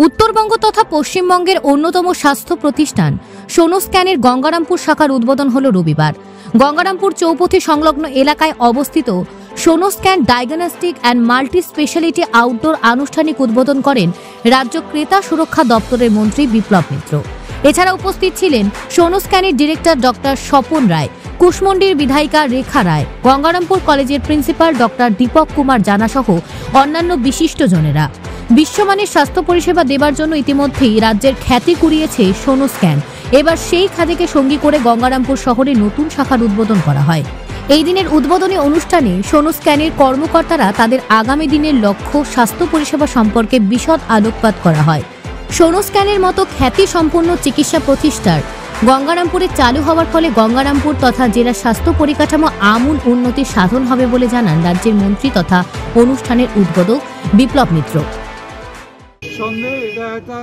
উত্তরবঙ্গ তথা পশ্চিমবঙ্গের অন্যতম স্বাস্থ্য প্রতিষ্ঠান সোনোস্ক্যানের গঙ্গারামপুর শাখার উদ্বোধন হল রবিবার। গঙ্গারামপুর চৌপথি সংলগ্ন এলাকায় অবস্থিত Sonoscan diagnostic and multi speciality outdoor আনুষ্ঠানিক উদ্বোধন করেন রাজ্য ক্রেতা সুরক্ষা দপ্তরের মন্ত্রী বিপ্লব মিত্র। এছাড়া উপস্থিত ছিলেন সোনোস্ক্যানের ডিরেক্টর ডক্টর স্বপন রায়, কুশমন্ডির বিধায়িকা রেখা রায়, গঙ্গারামপুর কলেজের প্রিন্সিপাল ডক্টর দীপক কুমার জানা সহ অন্যান্য বিশিষ্টজনেরা। বিশ্বমানের স্বাস্থ্য পরিষেবা দেবার জন্য ইতিমধ্যেই রাজ্যের খ্যাতি কুড়িয়েছে সোনোস্ক্যান। এবার সেই খ্যাতিকে সঙ্গী করে গঙ্গারামপুর শহরে নতুন শাখার উদ্বোধন করা হয়। এই দিনের উদ্বোধনী অনুষ্ঠানে সোনোস্ক্যানের কর্মকর্তারা তাদের আগামী দিনের লক্ষ্য স্বাস্থ্য পরিষেবা সম্পর্কে বিশদ আলোকপাত করা হয়। সোনোস্ক্যানের মতো খ্যাতি সম্পন্ন চিকিৎসা প্রতিষ্ঠান গঙ্গারামপুরে চালু হওয়ার ফলে গঙ্গারামপুর তথা জেলার স্বাস্থ্য পরিকাঠামো আমূল উন্নতির সাধন হবে বলে জানান রাজ্যের মন্ত্রী তথা অনুষ্ঠানের উদ্বোধক বিপ্লব মিত্র। এটা একটা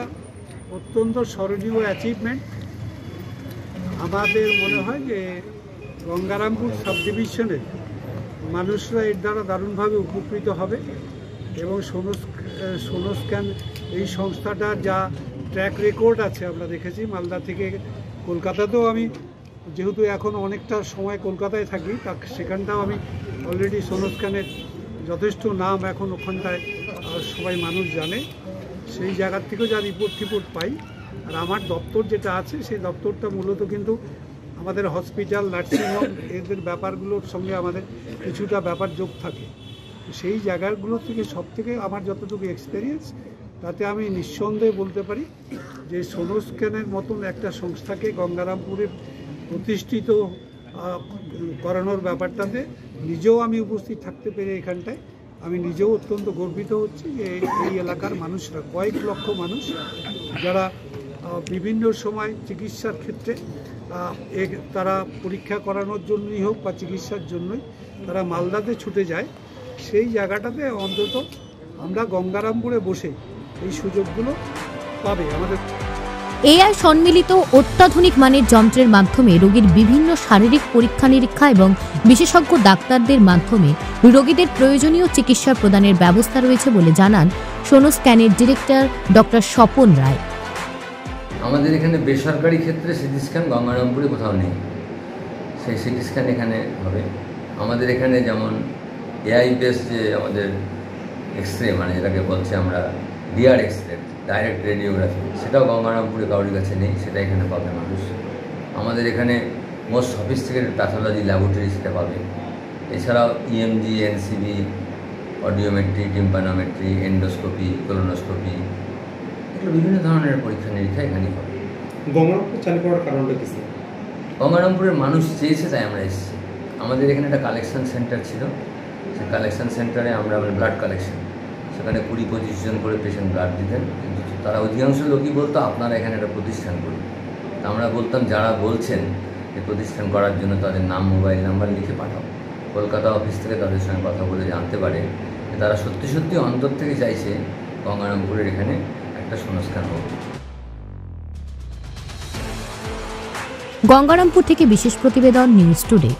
অত্যন্ত স্মরণীয় অ্যাচিভমেন্ট। আমাদের মনে হয় যে গঙ্গারামপুর সাব ডিভিশনের মানুষরা এর দ্বারা দারুণভাবে উপকৃত হবে এবং সোনোস্ক্যান এই সংস্থাটার যা ট্র্যাক রেকর্ড আছে আমরা দেখেছি মালদা থেকে কলকাতাতেও, আমি যেহেতু এখন অনেকটা সময় কলকাতায় থাকি সেখানটাও আমি অলরেডি সোনোস্ক্যানের যথেষ্ট নাম এখন ওখানটায় সবাই মানুষ জানে। সেই জায়গার থেকেও যা রিপোর্ট পাই, আর আমার দপ্তর যেটা আছে সেই দপ্তরটা মূলত কিন্তু আমাদের হসপিটাল, নার্সিংহোম এদের ব্যাপারগুলোর সঙ্গে আমাদের কিছুটা ব্যাপার যোগ থাকে। সেই জায়গাগুলো থেকে সবথেকে আমার যতটুকু এক্সপেরিয়েন্স, তাতে আমি নিঃসন্দেহে বলতে পারি যে সোনোস্ক্যানের মতন একটা সংস্থাকে গঙ্গারামপুরে প্রতিষ্ঠিত করানোর ব্যাপারটাতে নিজেও আমি উপস্থিত থাকতে পেরে এখানটায় আমি নিজেও অত্যন্ত গর্বিত হচ্ছি যে এই এলাকার মানুষরা, কয়েক লক্ষ মানুষ যারা বিভিন্ন সময় চিকিৎসার ক্ষেত্রে তারা পরীক্ষা করানোর জন্যই হোক বা চিকিৎসার জন্যই তারা মালদাতে ছুটে যায়, সেই জায়গাটাতে অন্তত আমরা গঙ্গারামপুরে বসে এই সুযোগগুলো পাবে আমাদের। এআই সম্মিলিত অত্যাধুনিক মানের যন্ত্রের মাধ্যমে রোগীর বিভিন্ন শারীরিক পরীক্ষা নিরীক্ষা এবং বিশেষজ্ঞ ডাক্তারদের মাধ্যমে রোগীদের প্রয়োজনীয় চিকিৎসা প্রদানের ব্যবস্থা রয়েছে বলে জানান সোনোস্ক্যানের ডিরেক্টর ডক্টর স্বপন রায়। আমাদের এখানে বেসরকারি ক্ষেত্রে সিটি স্ক্যান গঙ্গারামপুরে কোথাও নেই, সেই সিটি স্ক্যান এখানে হবে। আমাদের এখানে যেমন এআই বেস যে আমাদের এক্সরে, মানে যেটাকে বলছে আমরা ডিআর এক্সরে, ডাইরেক্ট রেডিওগ্রাফি, সেটাও গঙ্গারামপুরে কারোর কাছে নেই, সেটা এখানে পাবে মানুষ। আমাদের এখানে মোস্ট সফিস্টিকেটেড প্যাথোলজি ল্যাবরেটরি সেটা পাবে। এছাড়াও EMG, NCB, audiometry, tympanometry, endoscopy, colonoscopy, এগুলো বিভিন্ন ধরনের পরীক্ষা নিরীক্ষা এখানেই হবে। গঙ্গারামপুর চালু করার কারণটা কি? গঙ্গারামপুরের মানুষ চেয়েছে তাই আমরা এসেছি। আমাদের এখানে একটা কালেকশন সেন্টার ছিল, সেই কালেকশন সেন্টারে আমরা ব্লাড কালেকশন, সেখানে 20-25 জন করে পেশেন্ট ব্লাড দিতেন, কিন্তু তারা অধিকাংশ লোকই বলতো আপনারা এখানে একটা প্রতিষ্ঠান করুন। আমরা বলতাম যারা বলছেন যে প্রতিষ্ঠান করার জন্য তাদের নাম, মোবাইল নাম্বার লিখে পাঠাও। কলকাতা অফিস থেকে তাদের সঙ্গে কথা বলে জানতে পারে যে তারা সত্যি সত্যি অন্তর থেকে চাইছে গঙ্গারামপুরের এখানে একটা সোনোস্ক্যান হোক। গঙ্গারামপুর থেকে বিশেষ প্রতিবেদন, নিউজ টুডে।